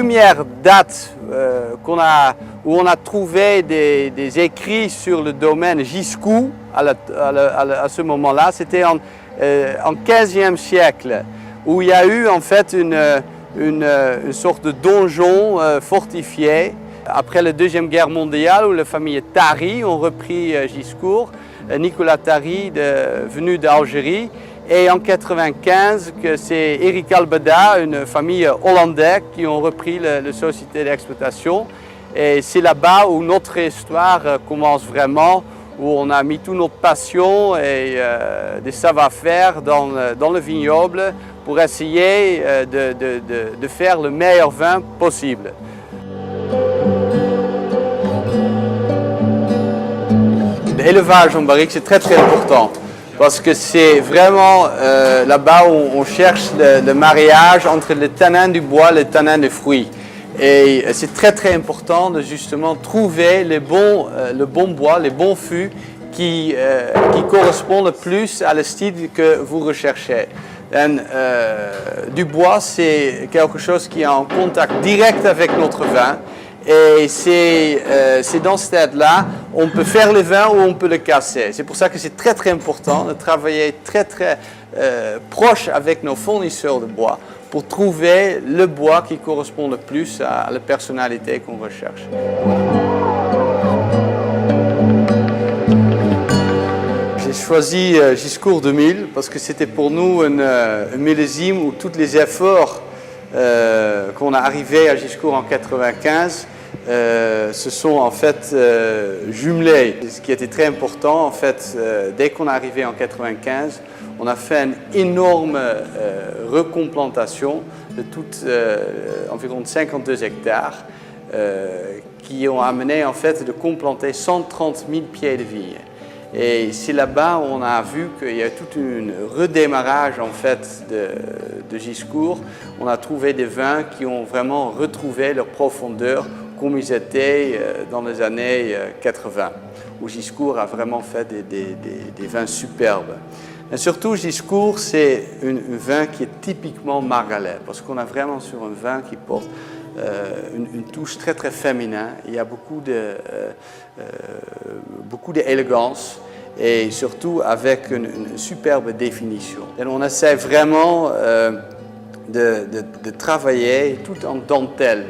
première date où on a trouvé des écrits sur le domaine Giscou à ce moment-là, c'était en 15e siècle, où il y a eu en fait une sorte de donjon fortifié. Après la Deuxième Guerre mondiale, où la famille Tari ont repris Giscourt, Nicolas Tari venu d'Algérie, et en 1995, c'est Erik Albeda, une famille hollandaise, qui ont repris la société d'exploitation. Et c'est là-bas où notre histoire commence vraiment, où on a mis toute notre passion et des savoir-faire dans le vignoble pour essayer de faire le meilleur vin possible. L'élevage en barrique, c'est très important. Parce que c'est vraiment là-bas où on cherche le mariage entre le tanin du bois et le tanin des fruits. Et c'est très important de justement trouver le bon bois, les bons fûts qui correspondent le plus à le style que vous recherchez. Du bois, c'est quelque chose qui est en contact direct avec notre vin. Et c'est dans ce stade-là, on peut faire le vin ou on peut le casser. C'est pour ça que c'est très important de travailler très proche avec nos fournisseurs de bois pour trouver le bois qui correspond le plus à la personnalité qu'on recherche. J'ai choisi Giscourt 2000 parce que c'était pour nous un millésime où tous les efforts qu'on a arrivé à Giscourt en 1995 se sont en fait jumelés. Ce qui était très important, en fait, dès qu'on est arrivé en 1995, on a fait une énorme recomplantation de environ 52 hectares qui ont amené en fait de complanter 130 000 pieds de vigne. Et c'est là-bas où on a vu qu'il y a tout un redémarrage en fait de Giscourt. On a trouvé des vins qui ont vraiment retrouvé leur profondeur comme ils étaient dans les années 80, où Giscourt a vraiment fait des vins superbes. Et surtout, Giscourt, c'est un vin qui est typiquement margalais, parce qu'on a vraiment sur un vin qui porte une touche très féminin. Il y a beaucoup d'élégance et surtout avec une superbe définition. Et on essaie vraiment de travailler tout en dentelle.